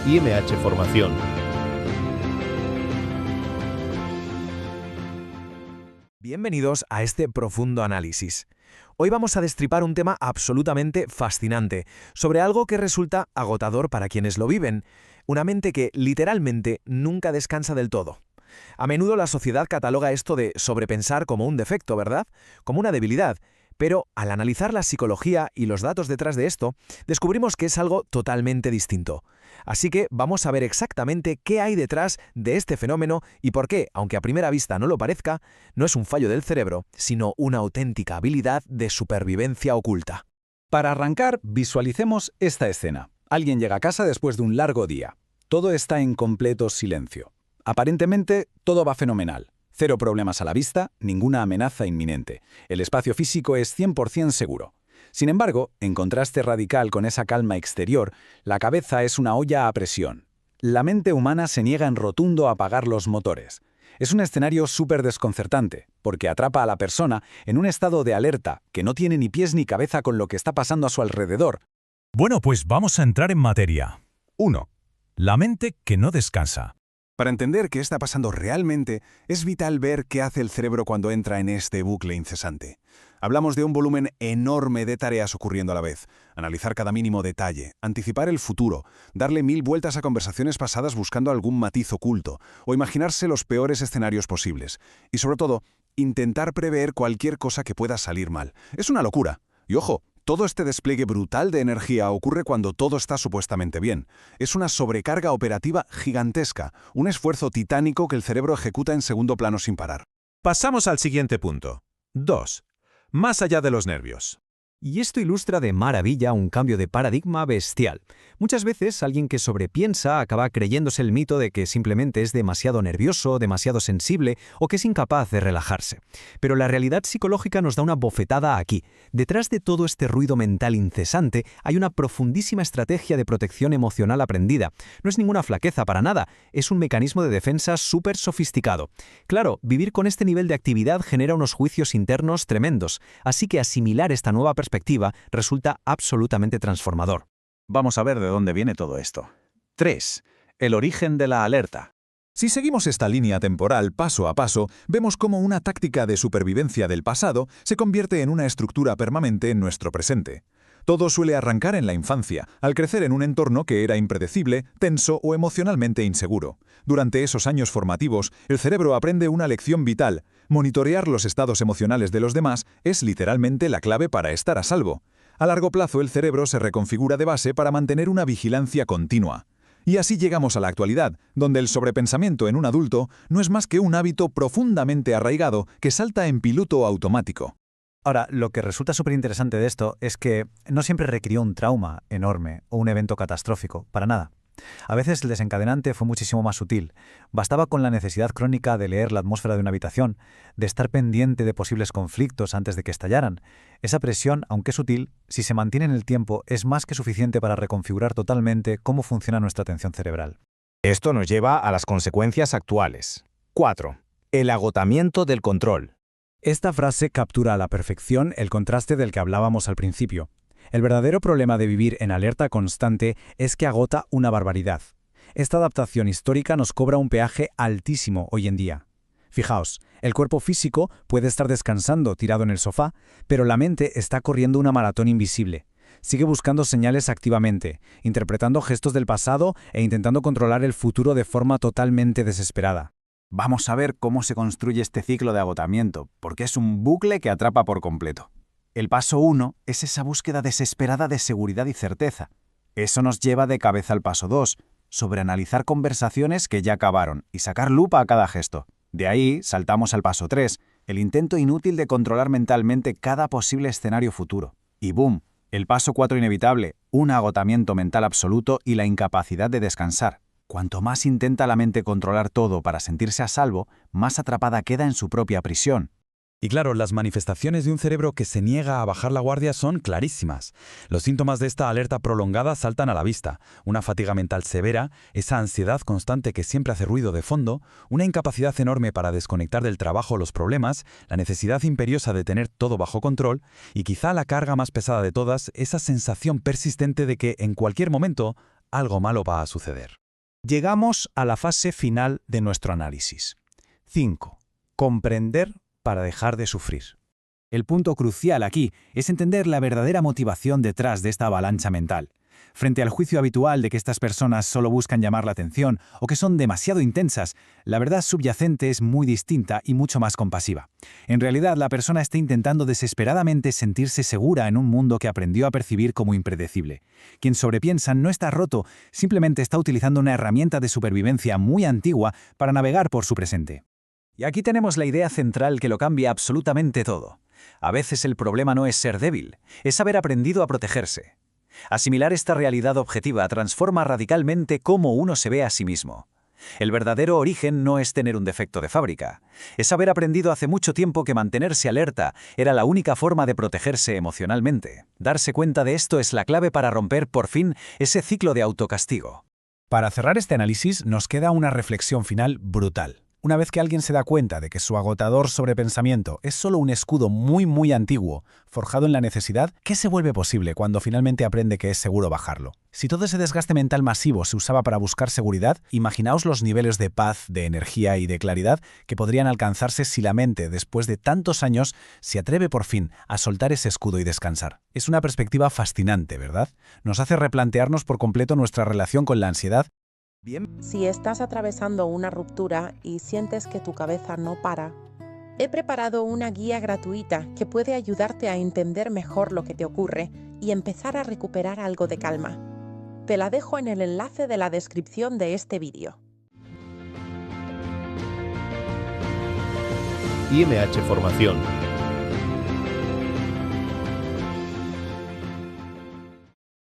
IMH Formación. Bienvenidos a este profundo análisis. Hoy vamos a destripar un tema absolutamente fascinante, sobre algo que resulta agotador para quienes lo viven, una mente que literalmente nunca descansa del todo. A menudo la sociedad cataloga esto de sobrepensar como un defecto, ¿verdad? Como una debilidad. Pero al analizar la psicología y los datos detrás de esto, descubrimos que es algo totalmente distinto. Así que vamos a ver exactamente qué hay detrás de este fenómeno y por qué, aunque a primera vista no lo parezca, no es un fallo del cerebro, sino una auténtica habilidad de supervivencia oculta. Para arrancar, visualicemos esta escena. Alguien llega a casa después de un largo día. Todo está en completo silencio. Aparentemente, todo va fenomenal. Cero problemas a la vista, ninguna amenaza inminente. El espacio físico es 100% seguro. Sin embargo, en contraste radical con esa calma exterior, la cabeza es una olla a presión. La mente humana se niega en rotundo a apagar los motores. Es un escenario súper desconcertante, porque atrapa a la persona en un estado de alerta que no tiene ni pies ni cabeza con lo que está pasando a su alrededor. Bueno, pues vamos a entrar en materia. 1. La mente que no descansa. Para entender qué está pasando realmente, es vital ver qué hace el cerebro cuando entra en este bucle incesante. Hablamos de un volumen enorme de tareas ocurriendo a la vez. Analizar cada mínimo detalle, anticipar el futuro, darle 1000 vueltas a conversaciones pasadas buscando algún matiz oculto, o imaginarse los peores escenarios posibles. Y sobre todo, intentar prever cualquier cosa que pueda salir mal. Es una locura. Y ojo, todo este despliegue brutal de energía ocurre cuando todo está supuestamente bien. Es una sobrecarga operativa gigantesca, un esfuerzo titánico que el cerebro ejecuta en segundo plano sin parar. Pasamos al siguiente punto. 2. Más allá de los nervios. Y esto ilustra de maravilla un cambio de paradigma bestial. Muchas veces alguien que sobrepiensa acaba creyéndose el mito de que simplemente es demasiado nervioso, demasiado sensible o que es incapaz de relajarse. Pero la realidad psicológica nos da una bofetada aquí. Detrás de todo este ruido mental incesante hay una profundísima estrategia de protección emocional aprendida. No es ninguna flaqueza para nada, es un mecanismo de defensa súper sofisticado. Claro, vivir con este nivel de actividad genera unos juicios internos tremendos, así que asimilar esta nueva perspectiva resulta absolutamente transformador. Vamos a ver de dónde viene todo esto. 3. El origen de la alerta. Si seguimos esta línea temporal paso a paso, vemos cómo una táctica de supervivencia del pasado se convierte en una estructura permanente en nuestro presente. Todo suele arrancar en la infancia, al crecer en un entorno que era impredecible, tenso o emocionalmente inseguro. Durante esos años formativos, el cerebro aprende una lección vital. Monitorear los estados emocionales de los demás es literalmente la clave para estar a salvo. A largo plazo, el cerebro se reconfigura de base para mantener una vigilancia continua. Y así llegamos a la actualidad, donde el sobrepensamiento en un adulto no es más que un hábito profundamente arraigado que salta en piloto automático. Ahora, lo que resulta súper interesante de esto es que no siempre requirió un trauma enorme o un evento catastrófico, para nada. A veces el desencadenante fue muchísimo más sutil. Bastaba con la necesidad crónica de leer la atmósfera de una habitación, de estar pendiente de posibles conflictos antes de que estallaran. Esa presión, aunque sutil, si se mantiene en el tiempo, es más que suficiente para reconfigurar totalmente cómo funciona nuestra atención cerebral. Esto nos lleva a las consecuencias actuales. 4. El agotamiento del control. Esta frase captura a la perfección el contraste del que hablábamos al principio. El verdadero problema de vivir en alerta constante es que agota una barbaridad. Esta adaptación histórica nos cobra un peaje altísimo hoy en día. Fijaos, el cuerpo físico puede estar descansando tirado en el sofá, pero la mente está corriendo una maratón invisible. Sigue buscando señales activamente, interpretando gestos del pasado e intentando controlar el futuro de forma totalmente desesperada. Vamos a ver cómo se construye este ciclo de agotamiento, porque es un bucle que atrapa por completo. El paso 1 es esa búsqueda desesperada de seguridad y certeza. Eso nos lleva de cabeza al paso 2, sobreanalizar conversaciones que ya acabaron y sacar lupa a cada gesto. De ahí saltamos al paso 3, el intento inútil de controlar mentalmente cada posible escenario futuro. Y ¡boom! El paso 4 inevitable, un agotamiento mental absoluto y la incapacidad de descansar. Cuanto más intenta la mente controlar todo para sentirse a salvo, más atrapada queda en su propia prisión. Y claro, las manifestaciones de un cerebro que se niega a bajar la guardia son clarísimas. Los síntomas de esta alerta prolongada saltan a la vista. Una fatiga mental severa, esa ansiedad constante que siempre hace ruido de fondo, una incapacidad enorme para desconectar del trabajo o los problemas, la necesidad imperiosa de tener todo bajo control y quizá la carga más pesada de todas, esa sensación persistente de que en cualquier momento algo malo va a suceder. Llegamos a la fase final de nuestro análisis. 5. Comprender para dejar de sufrir. El punto crucial aquí es entender la verdadera motivación detrás de esta avalancha mental. Frente al juicio habitual de que estas personas solo buscan llamar la atención o que son demasiado intensas, la verdad subyacente es muy distinta y mucho más compasiva. En realidad, la persona está intentando desesperadamente sentirse segura en un mundo que aprendió a percibir como impredecible. Quien sobrepiensa no está roto, simplemente está utilizando una herramienta de supervivencia muy antigua para navegar por su presente. Y aquí tenemos la idea central que lo cambia absolutamente todo. A veces el problema no es ser débil, es haber aprendido a protegerse. Asimilar esta realidad objetiva transforma radicalmente cómo uno se ve a sí mismo. El verdadero origen no es tener un defecto de fábrica. Es haber aprendido hace mucho tiempo que mantenerse alerta era la única forma de protegerse emocionalmente. Darse cuenta de esto es la clave para romper por fin ese ciclo de autocastigo. Para cerrar este análisis nos queda una reflexión final brutal. Una vez que alguien se da cuenta de que su agotador sobrepensamiento es solo un escudo muy antiguo, forjado en la necesidad, ¿qué se vuelve posible cuando finalmente aprende que es seguro bajarlo? Si todo ese desgaste mental masivo se usaba para buscar seguridad, imaginaos los niveles de paz, de energía y de claridad que podrían alcanzarse si la mente, después de tantos años, se atreve por fin a soltar ese escudo y descansar. Es una perspectiva fascinante, ¿verdad? Nos hace replantearnos por completo nuestra relación con la ansiedad. Si estás atravesando una ruptura y sientes que tu cabeza no para, he preparado una guía gratuita que puede ayudarte a entender mejor lo que te ocurre y empezar a recuperar algo de calma. Te la dejo en el enlace de la descripción de este vídeo. IMH Formación.